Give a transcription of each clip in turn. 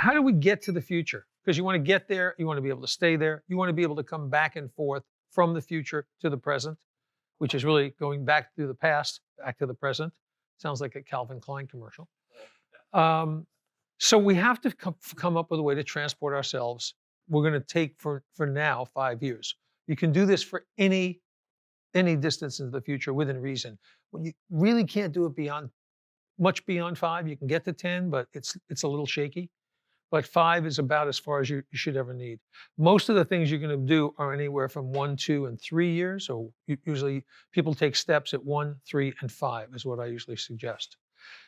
how do we get to the future? Because you want to get there, you want to be able to stay there, you want to be able to come back and forth from the future to the present, which is really going back to the past, back to the present. Sounds like a Calvin Klein commercial. So we have to come up with a way to transport ourselves. We're going to take for now 5 years. You can do this for any distance into the future within reason. When you really can't do it much beyond 5, you can get to 10, but it's a little shaky. But 5 is about as far as you should ever need. Most of the things you're going to do are anywhere from 1, 2, and 3 years. So usually people take steps at 1, 3, and 5 is what I usually suggest.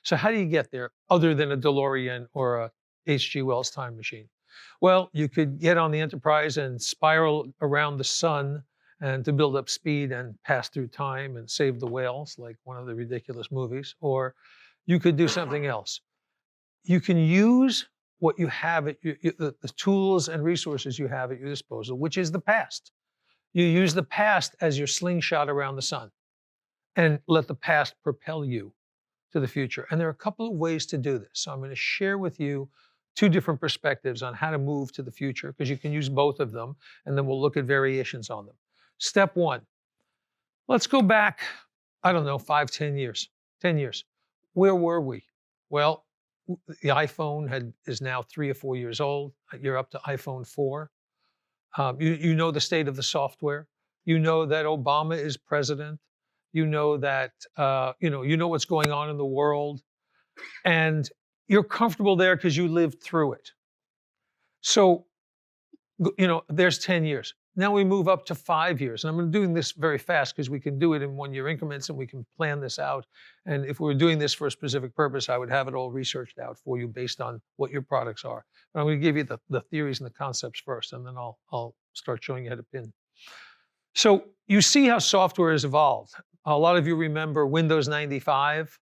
So how do you get there other than a DeLorean or a H.G. Wells time machine? Well, you could get on the Enterprise and spiral around the sun and to build up speed and pass through time and save the whales, like one of the ridiculous movies. Or you could do something else. You can use what you have at the tools and resources you have at your disposal, which is the past. You use the past as your slingshot around the sun and let the past propel you to the future. And there are a couple of ways to do this. So I'm going to share with you 2 different perspectives on how to move to the future, because you can use both of them, and then we'll look at variations on them. Step 1, let's go back, I don't know, 5, 10 years. 10 years. Where were we? Well, the iPhone is now 3 or 4 years old. You're up to iPhone 4. You know the state of the software. You know that Obama is president. You know that you know what's going on in the world, and you're comfortable there because you lived through it. So, there's 10 years. Now we move up to 5 years, and I'm doing this very fast because we can do it in 1-year increments, and we can plan this out. And if we were doing this for a specific purpose, I would have it all researched out for you based on what your products are. But I'm going to give you the theories and the concepts first, and then I'll start showing you how to pin. So you see how software has evolved. A lot of you remember Windows 95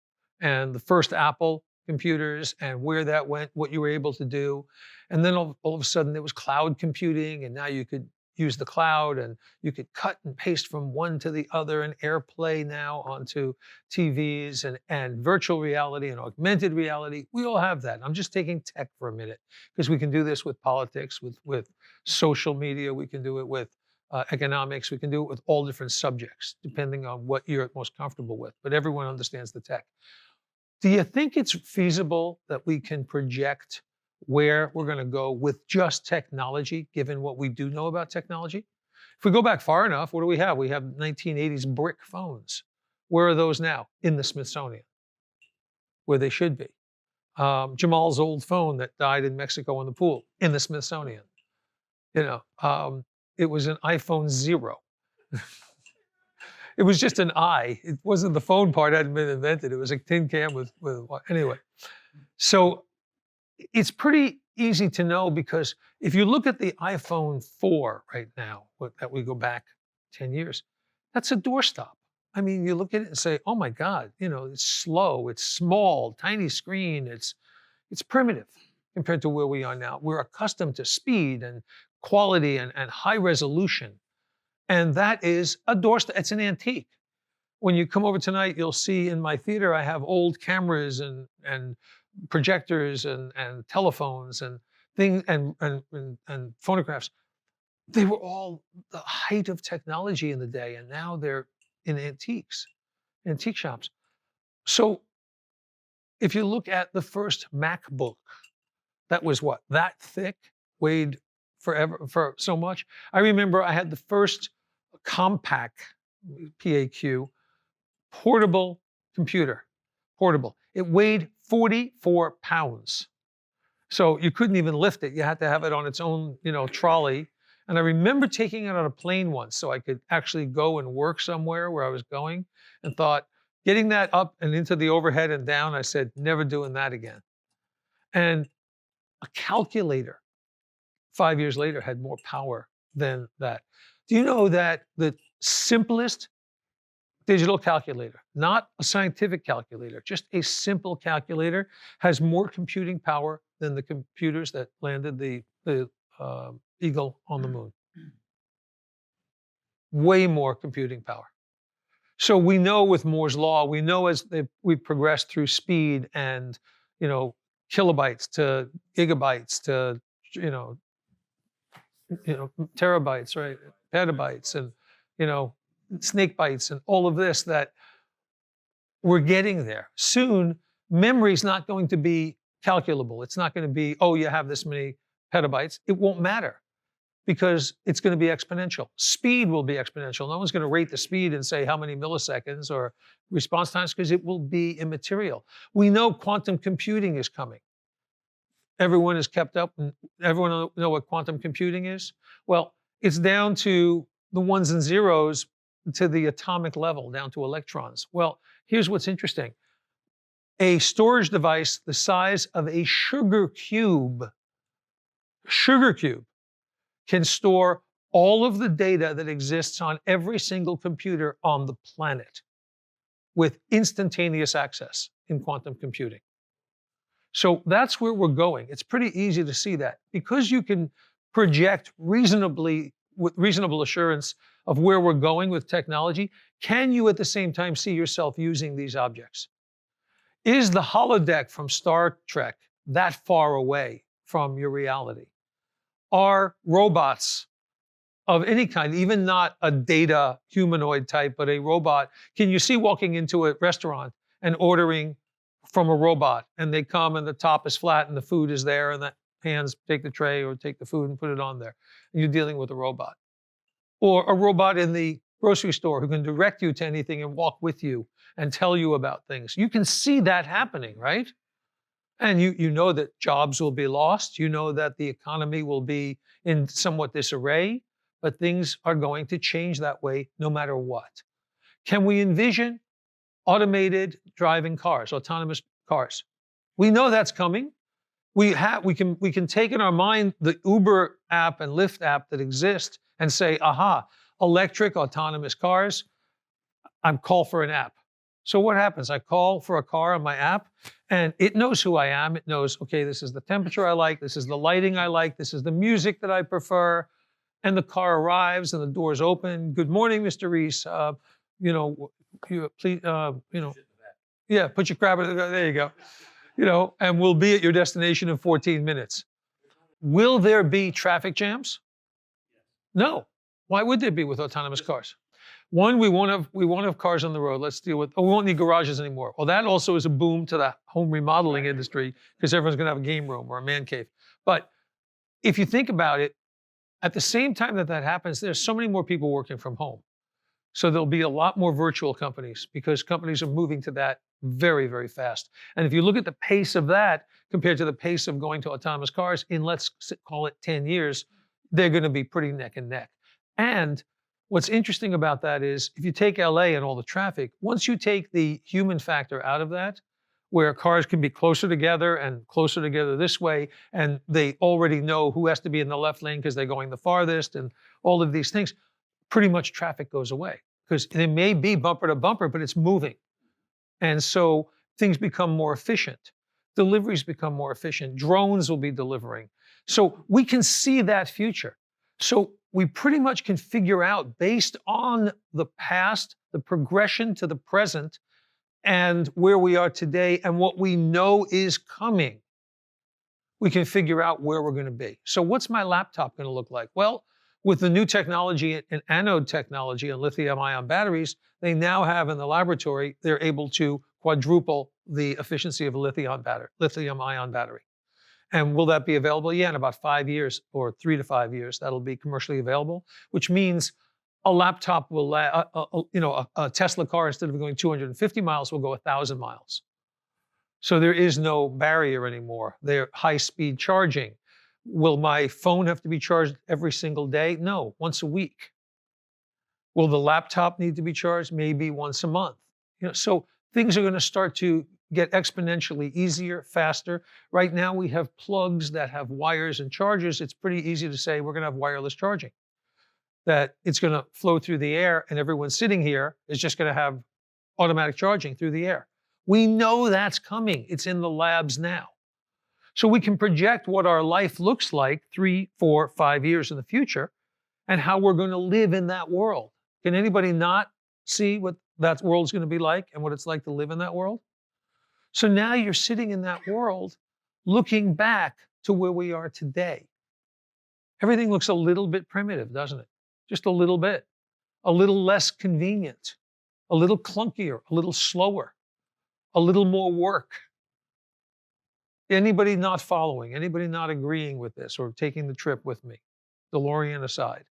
and the first Apple computers and where that went, what you were able to do. And then all of a sudden there was cloud computing, and now you could use the cloud and you could cut and paste from one to the other, and AirPlay now onto TVs and virtual reality and augmented reality. We all have that. I'm just taking tech for a minute because we can do this with politics, with social media. We can do it with economics. We can do it with all different subjects, depending on what you're most comfortable with. But everyone understands the tech. Do you think it's feasible that we can project where we're going to go with just technology, given what we do know about technology? If we go back far enough, what do we have? We have 1980s brick phones. Where are those now? In the Smithsonian, where they should be. Jamal's old phone that died in Mexico in the pool, in the Smithsonian. It was an iPhone 0. It was just an I. It wasn't the phone part hadn't been invented. It was a tin can with anyway. So it's pretty easy to know, because if you look at the iPhone 4 right now, that we go back 10 years, that's a doorstop. I mean, you look at it and say, oh my God, it's slow, it's small, tiny screen, it's primitive compared to where we are now. We're accustomed to speed and quality and high resolution. And that is a doorstep. It's an antique. When you come over tonight, you'll see in my theater, I have old cameras and projectors and telephones and things and phonographs. They were all the height of technology in the day, and now they're in antique shops. So if you look at the first MacBook, that was what? That thick, weighed for so much. I remember I had the first compact, PAQ, portable computer. Portable. It weighed 44 pounds. So you couldn't even lift it. You had to have it on its own, trolley. And I remember taking it on a plane once so I could actually go and work somewhere where I was going, and thought, getting that up and into the overhead and down, I said, never doing that again. And a calculator 5 years later had more power than that. Do you know that the simplest digital calculator, not a scientific calculator, just a simple calculator, has more computing power than the computers that landed the Eagle on the moon? Way more computing power. So we know with Moore's law, we know as we've progressed through speed and kilobytes to gigabytes to, you know, terabytes, right? Petabytes and, you know, snake bites and all of this that we're getting there. Soon, memory is not going to be calculable. It's not going to be, oh, you have this many petabytes. It won't matter because it's going to be exponential. Speed will be exponential. No one's going to rate the speed and say how many milliseconds or response times because it will be immaterial. We know quantum computing is coming. Everyone is kept up and everyone know what quantum computing is? Well, it's down to the ones and zeros to the atomic level, down to electrons. Well, here's what's interesting. A storage device the size of a sugar cube can store all of the data that exists on every single computer on the planet with instantaneous access in quantum computing. So that's where we're going. It's pretty easy to see that. Because you can project reasonably, with reasonable assurance of where we're going with technology, can you at the same time see yourself using these objects? Is the holodeck from Star Trek that far away from your reality? Are robots of any kind, even not a data humanoid type, but a robot, can you see walking into a restaurant and ordering from a robot and they come and the top is flat and the food is there and the hands take the tray or take the food and put it on there and you're dealing with a robot? Or a robot in the grocery store who can direct you to anything and walk with you and tell you about things. You can see that happening, right? And you know that jobs will be lost. You know that the economy will be in somewhat disarray, but things are going to change that way no matter what. Can we envision automated driving cars, autonomous cars? We know that's coming. We can take in our mind the Uber app and Lyft app that exist and say, aha, electric autonomous cars, I'm call for an app. So what happens? I call for a car on my app and it knows who I am. It knows, okay, this is the temperature I like, this is the lighting I like, this is the music that I prefer. And the car arrives and the doors open. Good morning, Mr. Reiss. Please, yeah, put your crab in there you go. And we'll be at your destination in 14 minutes. Will there be traffic jams? No. Why would there be with autonomous cars? One, we won't have cars on the road. Let's deal with, we won't need garages anymore. Well, that also is a boom to the home remodeling industry because everyone's going to have a game room or a man cave. But if you think about it, at the same time that happens, there's so many more people working from home. So there'll be a lot more virtual companies because companies are moving to that very, very fast. And if you look at the pace of that compared to the pace of going to autonomous cars in, let's call it 10 years, they're going to be pretty neck and neck. And what's interesting about that is if you take LA and all the traffic, once you take the human factor out of that, where cars can be closer together and closer together this way, and they already know who has to be in the left lane because they're going the farthest and all of these things, pretty much traffic goes away because it may be bumper to bumper, but it's moving. And so things become more efficient. Deliveries become more efficient. Drones will be delivering. So we can see that future. So we pretty much can figure out based on the past, the progression to the present, and where we are today and what we know is coming, we can figure out where we're going to be. So what's my laptop going to look like? Well, with the new technology and anode technology and lithium-ion batteries, they now have in the laboratory, they're able to quadruple the efficiency of a lithium-ion battery. And will that be available? Yeah, in about 5 years or 3 to 5 years, that'll be commercially available, which means a laptop will, a Tesla car, instead of going 250 miles, will go 1,000 miles. So there is no barrier anymore. They're high-speed charging. Will my phone have to be charged every single day? No, once a week. Will the laptop need to be charged? Maybe once a month. So things are going to start to get exponentially easier, faster. Right now we have plugs that have wires and chargers. It's pretty easy to say we're going to have wireless charging. That it's going to flow through the air and everyone sitting here is just going to have automatic charging through the air. We know that's coming. It's in the labs now. So we can project what our life looks like 3, 4, 5 years in the future and how we're going to live in that world. Can anybody not see what that world's going to be like and what it's like to live in that world? So now you're sitting in that world looking back to where we are today. Everything looks a little bit primitive, doesn't it? Just a little bit, a little less convenient, a little clunkier, a little slower, a little more work. Anybody not following, anybody not agreeing with this or taking the trip with me, DeLorean aside.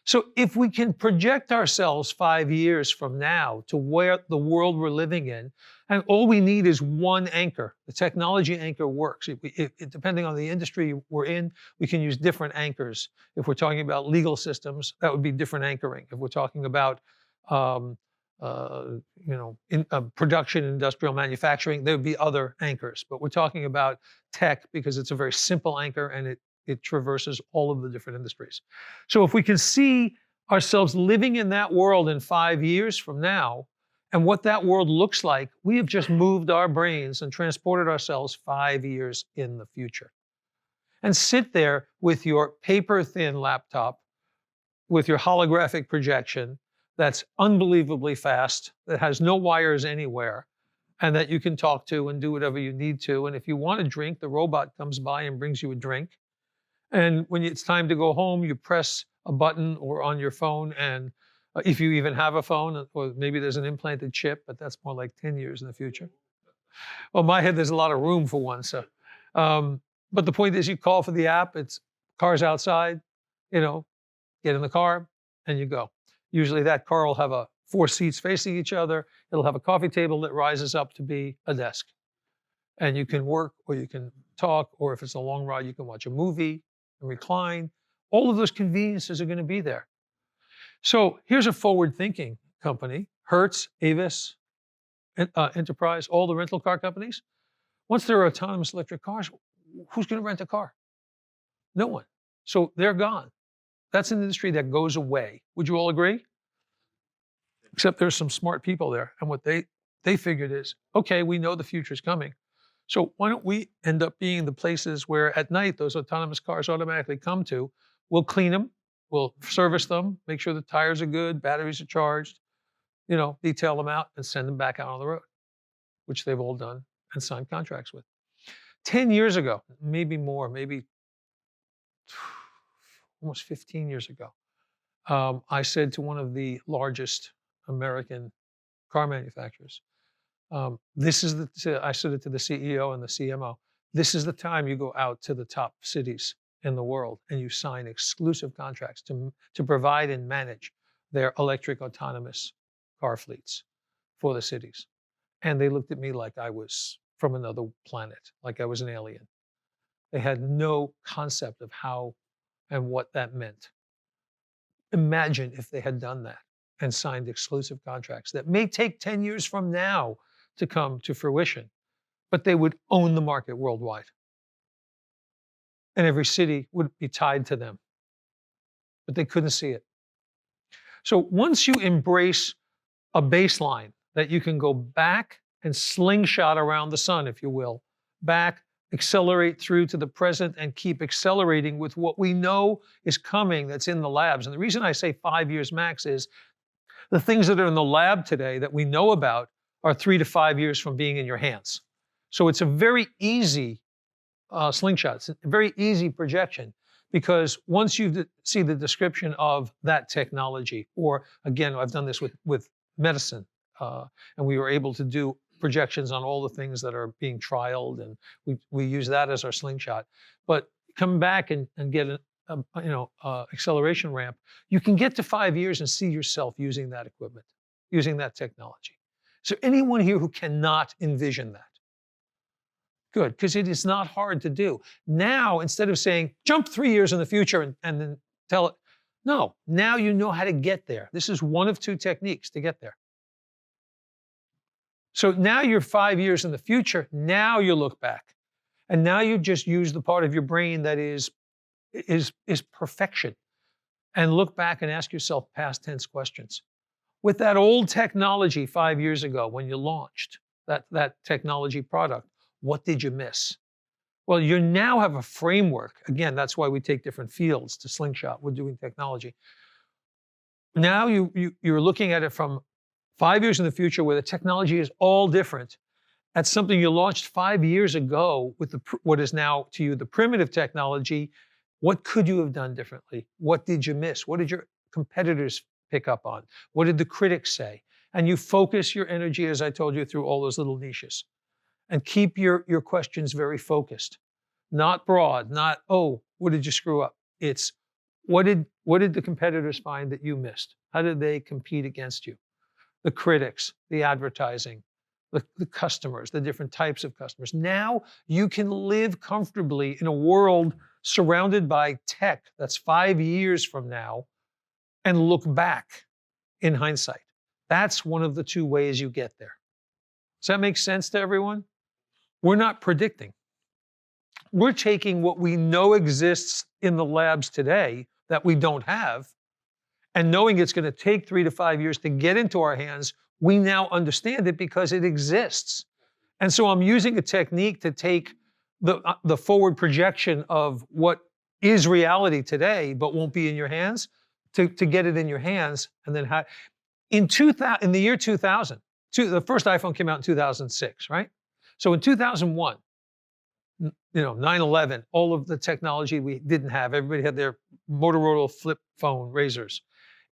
So if we can project ourselves 5 years from now to where the world we're living in, and all we need is one anchor. The technology anchor works. Depending on the industry we're in, we can use different anchors. If we're talking about legal systems, that would be different anchoring. If we're talking about um, production, industrial manufacturing, there would be other anchors. But we're talking about tech because it's a very simple anchor and it traverses all of the different industries. So if we can see ourselves living in that world in 5 years from now, and what that world looks like, we have just moved our brains and transported ourselves 5 years in the future. And sit there with your paper-thin laptop, with your holographic projection that's unbelievably fast, that has no wires anywhere, and that you can talk to and do whatever you need to. And if you want a drink, the robot comes by and brings you a drink. And when it's time to go home, you press a button or on your phone, and if you even have a phone, or maybe there's an implanted chip, but that's more like 10 years in the future. Well, in my head, there's a lot of room for one. So, but the point is, you call for the app. It's cars outside. Get in the car and you go. Usually, that car will have 4 seats facing each other. It'll have a coffee table that rises up to be a desk, and you can work or you can talk, or if it's a long ride, you can watch a movie and recline. All of those conveniences are going to be there. So here's a forward-thinking company, Hertz, Avis, Enterprise, all the rental car companies. Once there are autonomous electric cars, who's going to rent a car? No one. So they're gone. That's an industry that goes away. Would you all agree? Except there's some smart people there. And what they figured is, okay, we know the future's coming. So why don't we end up being the places where at night those autonomous cars automatically come to? We'll clean them, we'll service them, make sure the tires are good, batteries are charged, detail them out and send them back out on the road, which they've all done and signed contracts with. 10 years ago, maybe more, maybe almost 15 years ago, I said to one of the largest American car manufacturers, I said it to the CEO and the CMO, this is the time you go out to the top cities in the world and you sign exclusive contracts to provide and manage their electric autonomous car fleets for the cities. And they looked at me like I was from another planet, like I was an alien. They had no concept of how and what that meant. Imagine if they had done that and signed exclusive contracts that may take 10 years from now to come to fruition, but they would own the market worldwide. And every city would be tied to them, but they couldn't see it. So once you embrace a baseline that you can go back and slingshot around the sun, if you will, back, accelerate through to the present and keep accelerating with what we know is coming that's in the labs. And the reason I say 5 years max is the things that are in the lab today that we know about are 3 to 5 years from being in your hands. So it's a very easy slingshot. It's a very easy projection, because once you see the description of that technology, or again, I've done this with medicine, and we were able to do projections on all the things that are being trialed, and we use that as our slingshot. But come back and get an acceleration ramp. You can get to 5 years and see yourself using that equipment, using that technology. Is there anyone here who cannot envision that? Good, because it is not hard to do. Now, instead of saying, jump 3 years in the future and then tell it, no, now you know how to get there. This is one of 2 techniques to get there. So now you're 5 years in the future. Now you look back, and now you just use the part of your brain that is perfection, and look back and ask yourself past tense questions. With that old technology 5 years ago, when you launched that technology product, what did you miss? Well, you now have a framework. Again, that's why we take different fields to slingshot. We're doing technology. Now you're looking at it from 5 years in the future, where the technology is all different, at something you launched 5 years ago with what is now to you the primitive technology, what could you have done differently? What did you miss? What did your competitors pick up on? What did the critics say? And you focus your energy, as I told you, through all those little niches. And keep your questions very focused, not broad, not, oh, what did you screw up? It's what did the competitors find that you missed? How did they compete against you? The critics, the advertising, the customers, the different types of customers. Now you can live comfortably in a world surrounded by tech that's 5 years from now and look back in hindsight. That's one of the two ways you get there. Does that make sense to everyone? We're not predicting. We're taking what we know exists in the labs today that we don't have, and knowing it's going to take 3 to 5 years to get into our hands, we now understand it because it exists. And so I'm using a technique to take the forward projection of what is reality today, but won't be in your hands, to get it in your hands. And then in the year 2000, the first iPhone came out in 2006, right? So in 2001, 9/11, all of the technology we didn't have. Everybody had their Motorola flip phone razors.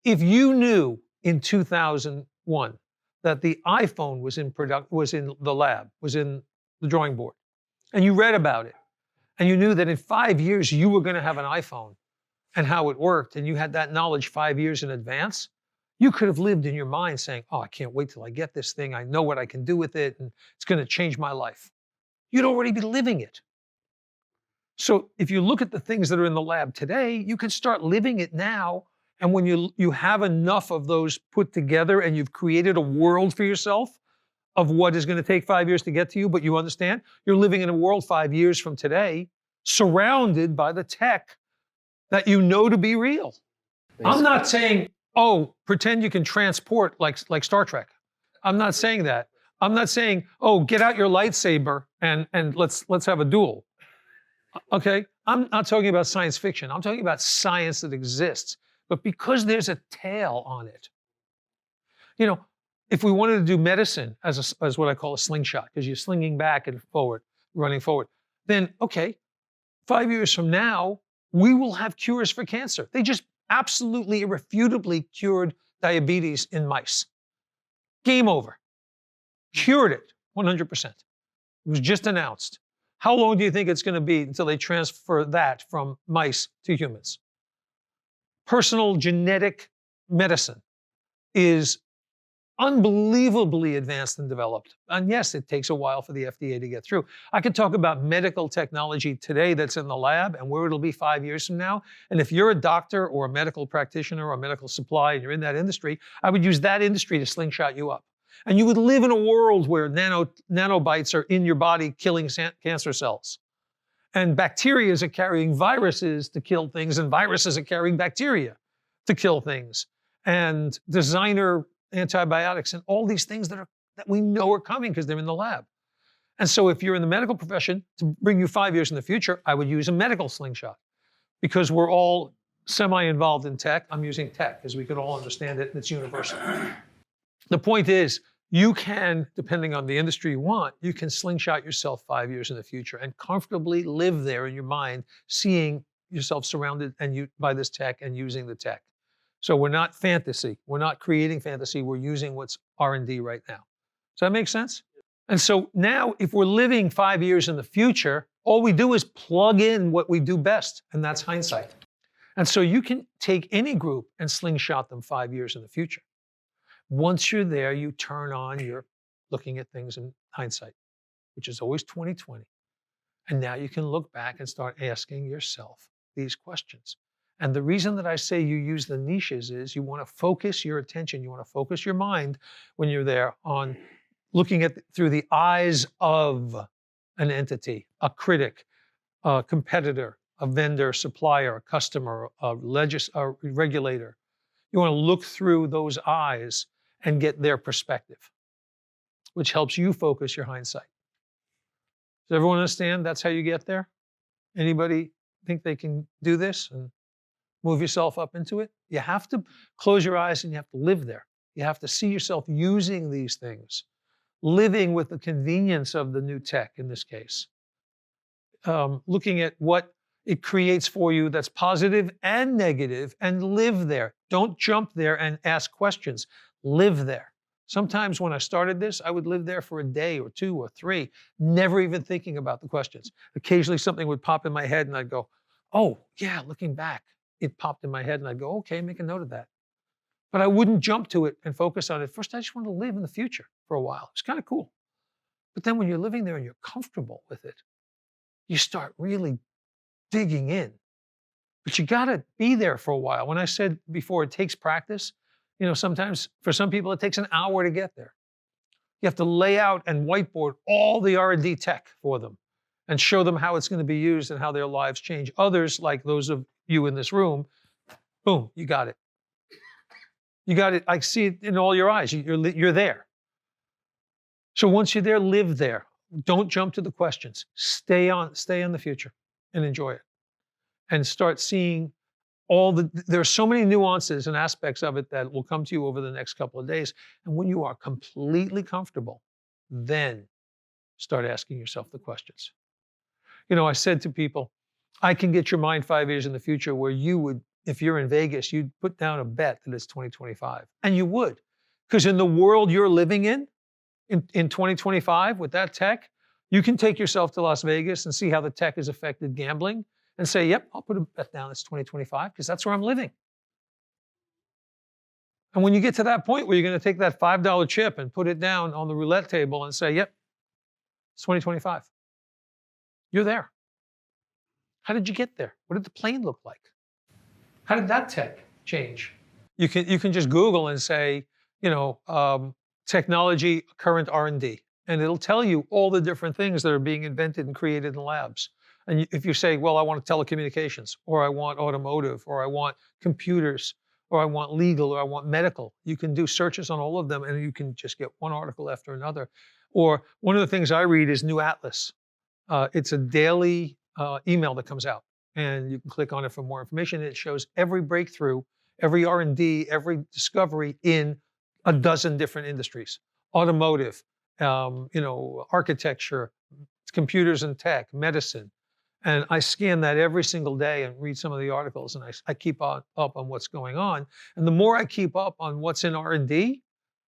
If you knew in 2001 that the iPhone was in the lab, was in the drawing board, and you read about it, and you knew that in 5 years you were going to have an iPhone and how it worked, and you had that knowledge 5 years in advance, you could have lived in your mind saying, oh, I can't wait till I get this thing. I know what I can do with it, and it's going to change my life. You'd already be living it. So if you look at the things that are in the lab today, you can start living it now. And when you have enough of those put together and you've created a world for yourself of what is going to take 5 years to get to you, but you understand you're living in a world 5 years from today, surrounded by the tech that you know to be real. Basically. I'm not saying, oh, pretend you can transport like Star Trek. I'm not saying that. I'm not saying, oh, get out your lightsaber and let's have a duel. Okay, I'm not talking about science fiction. I'm talking about science that exists. But because there's a tail on it, if we wanted to do medicine as what I call a slingshot, because you're slinging back and forward, running forward, then okay, 5 years from now, we will have cures for cancer. They just absolutely irrefutably cured diabetes in mice. Game over. Cured it 100%. It was just announced. How long do you think it's going to be until they transfer that from mice to humans? Personal genetic medicine is unbelievably advanced and developed. And yes, it takes a while for the FDA to get through. I could talk about medical technology today that's in the lab and where it'll be 5 years from now. And if you're a doctor or a medical practitioner or a medical supply and you're in that industry, I would use that industry to slingshot you up. And you would live in a world where nanobites are in your body killing cancer cells. And bacteria are carrying viruses to kill things, and viruses are carrying bacteria to kill things. And designer antibiotics and all these things that we know are coming because they're in the lab. And so if you're in the medical profession, to bring you 5 years in the future, I would use a medical slingshot. Because we're all semi-involved in tech, I'm using tech because we can all understand it and it's universal. The point is, you can, depending on the industry you want, you can slingshot yourself 5 years in the future and comfortably live there in your mind, seeing yourself surrounded by this tech and using the tech. So we're not fantasy. We're not creating fantasy. We're using what's R&D right now. Does that make sense? And so now, if we're living 5 years in the future, all we do is plug in what we do best, and that's hindsight. And so you can take any group and slingshot them 5 years in the future. Once you're there, you turn on, you're looking at things in hindsight, which is always 20/20. And now you can look back and start asking yourself these questions. And the reason that I say you use the niches is you want to focus your attention, you want to focus your mind when you're there on looking at through the eyes of an entity, a critic, a competitor, a vendor, supplier, a customer, a regulator. You want to look through those eyes and get their perspective, which helps you focus your hindsight. Does everyone understand that's how you get there? Anybody think they can do this and move yourself up into it? You have to close your eyes and you have to live there. You have to see yourself using these things living with the convenience of the new tech in this case, looking at what it creates for you that's positive and negative, and live there. Don't jump there and ask questions. Live there. Sometimes when I started this, I would live there for a day or two or three, never even thinking about the questions. Occasionally something would pop in my head and I'd go, oh, yeah, looking back, it popped in my head and I'd go, okay, make a note of that. But I wouldn't jump to it and focus on it. First, I just want to live in the future for a while. It's kind of cool. But then when you're living there and you're comfortable with it, you start really digging in. But you got to be there for a while. When I said before, it takes practice, sometimes for some people, it takes an hour to get there. You have to lay out and whiteboard all the R&D tech for them and show them how it's going to be used and how their lives change. Others, like those of you in this room, boom, you got it. You got it. I see it in all your eyes. You're there. So once you're there, live there. Don't jump to the questions. Stay on the future and enjoy it. And start seeing there are so many nuances and aspects of it that will come to you over the next couple of days. And when you are completely comfortable, then start asking yourself the questions. I said to people, I can get your mind 5 years in the future where you would, if you're in Vegas, you'd put down a bet that it's 2025. And you would. Because in the world you're living in 2025 with that tech, you can take yourself to Las Vegas and see how the tech has affected gambling and say, yep, I'll put a bet down, it's 2025, because that's where I'm living. And when you get to that point where you're going to take that $5 chip and put it down on the roulette table and say, yep, it's 2025. You're there. How did you get there? What did the plane look like? How did that tech change? You can just Google and say, technology, current R&D, and it'll tell you all the different things that are being invented and created in labs. And if you say, well, I want telecommunications, or I want automotive, or I want computers, or I want legal, or I want medical, you can do searches on all of them and you can just get one article after another. Or one of the things I read is New Atlas. It's a daily email that comes out, and you can click on it for more information. It shows every breakthrough, every R&D, every discovery in a dozen different industries: automotive, architecture, computers and tech, medicine. And I scan that every single day and read some of the articles, and I keep up on what's going on. And the more I keep up on what's in R&D,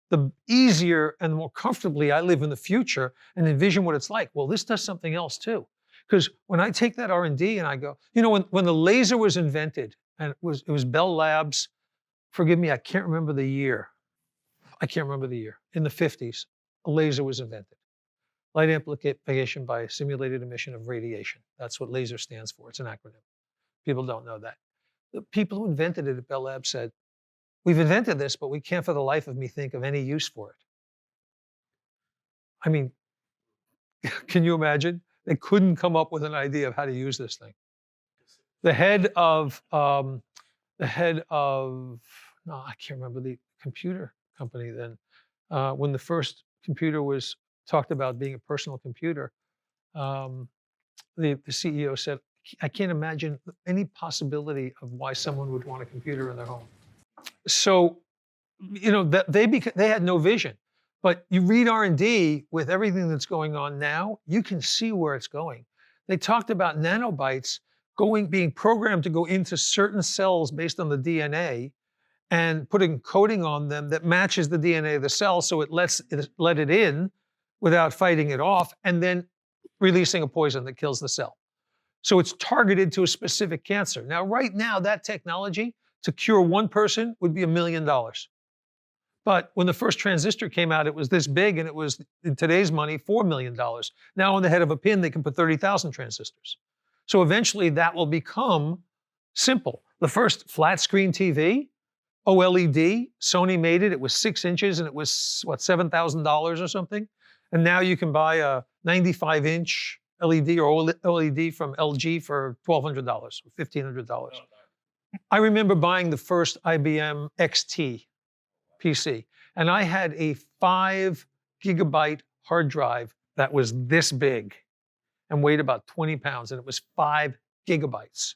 the easier and the more comfortably I live in the future and envision what it's like. Well, this does something else too. Because when I take that R&D and I go, when the laser was invented, and it was Bell Labs, forgive me, I can't remember the year. In the 50s, a laser was invented. Light amplification by simulated emission of radiation. That's what LASER stands for. It's an acronym. People don't know that. The people who invented it at Bell Labs said, we've invented this, but we can't for the life of me think of any use for it. I mean, can you imagine? They couldn't come up with an idea of how to use this thing. The head of, no, I can't remember the computer company then. When the first computer was talked about being a personal computer, the CEO said, I can't imagine any possibility of why someone would want a computer in their home. So, they had no vision. But you read R&D with everything that's going on now, you can see where it's going. They talked about nanobytes being programmed to go into certain cells based on the DNA and putting coating on them that matches the DNA of the cell, so it let it in without fighting it off, and then releasing a poison that kills the cell. So it's targeted to a specific cancer. Now, right now, that technology to cure one person would be $1 million. But when the first transistor came out, it was this big, and it was, in today's money, $4 million. Now on the head of a pin, they can put 30,000 transistors. So eventually that will become simple. The first flat screen TV, OLED, Sony made it. It was 6 inches, and it was, $7,000 or something? And now you can buy a 95-inch LED or OLED from LG for $1,200 or $1,500. I remember buying the first IBM XT PC, and I had a 5 gigabyte hard drive that was this big and weighed about 20 pounds, and it was 5 gigabytes.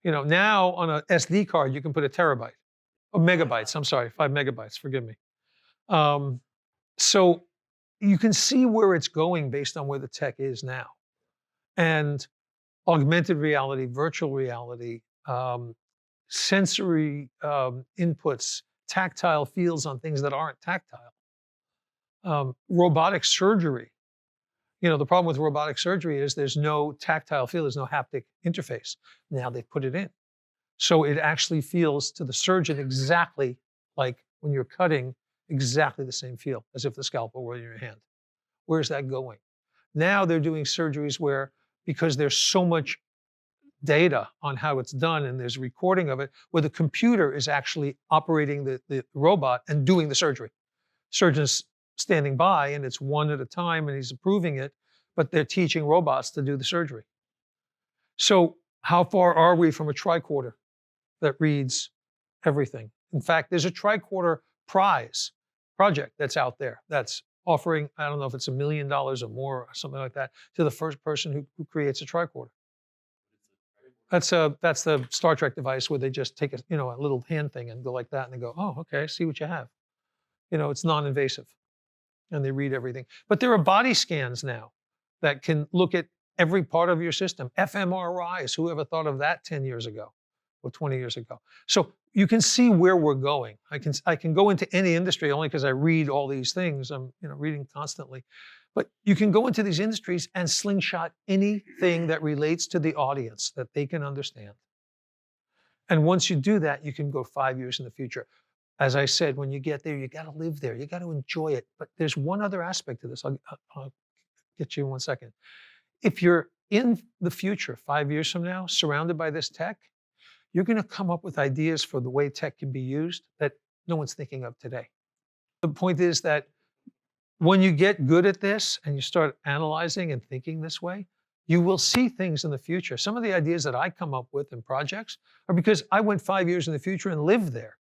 Now on a SD card, you can put a terabyte, or megabytes, I'm sorry, 5 megabytes, forgive me. So you can see where it's going based on where the tech is now. And augmented reality, virtual reality, sensory inputs, tactile feels on things that aren't tactile, robotic surgery. The problem with robotic surgery is there's no tactile feel, there's no haptic interface. Now they've put it in. So it actually feels to the surgeon exactly like when you're cutting, exactly the same feel as if the scalpel were in your hand. Where's that going? Now they're doing surgeries where, because there's so much data on how it's done and there's recording of it, where the computer is actually operating the robot and doing the surgery. Surgeon's standing by and it's one at a time and he's approving it, but they're teaching robots to do the surgery. So how far are we from a tricorder that reads everything? In fact, there's a tricorder prize project that's out there that's offering, I don't know if it's $1 million or more or something like that, to the first person who creates a tricorder. That's the Star Trek device where they just take a little hand thing and go like that and they go, oh, okay, see what you have. It's non-invasive and they read everything. But there are body scans now that can look at every part of your system. fMRIs, who ever thought of that 10 years ago or 20 years ago? So you can see where we're going. I can go into any industry only because I read all these things. I'm reading constantly. But you can go into these industries and slingshot anything that relates to the audience that they can understand. And once you do that, you can go 5 years in the future. As I said, when you get there, you got to live there. You got to enjoy it. But there's one other aspect to this. I'll get you in 1 second. If you're in the future, 5 years from now, surrounded by this tech, you're going to come up with ideas for the way tech can be used that no one's thinking of today. The point is that when you get good at this and you start analyzing and thinking this way, you will see things in the future. Some of the ideas that I come up with in projects are because I went 5 years in the future and lived there.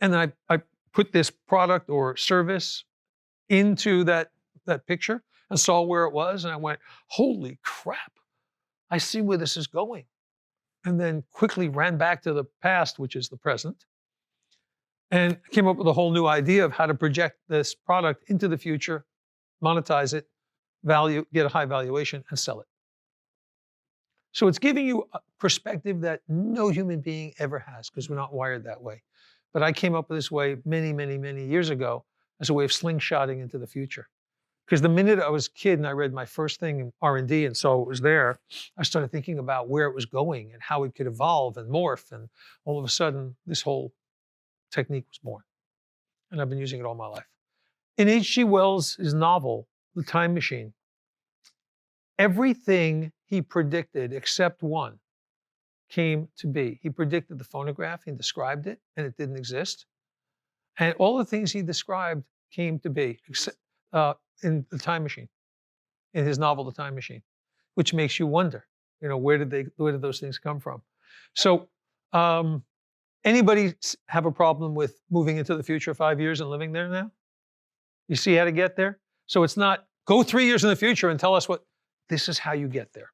And then I put this product or service into that picture and saw where it was. And I went, holy crap, I see where this is going. And then quickly ran back to the past, which is the present, and came up with a whole new idea of how to project this product into the future, monetize it, get a high valuation, and sell it. So it's giving you a perspective that no human being ever has because we're not wired that way. But I came up with this way many, many, many years ago as a way of slingshotting into the future. Because the minute I was a kid and I read my first thing in R&D and saw it was there, I started thinking about where it was going and how it could evolve and morph. And all of a sudden, this whole technique was born. And I've been using it all my life. In H.G. Wells' novel, The Time Machine, everything he predicted except one came to be. He predicted the phonograph, he described it, and it didn't exist. And all the things he described came to be, except in The Time Machine, in his novel, The Time Machine, which makes you wonder, where did those things come from? So anybody have a problem with moving into the future 5 years and living there now? You see how to get there? So it's not go 3 years in the future and tell us this is how you get there.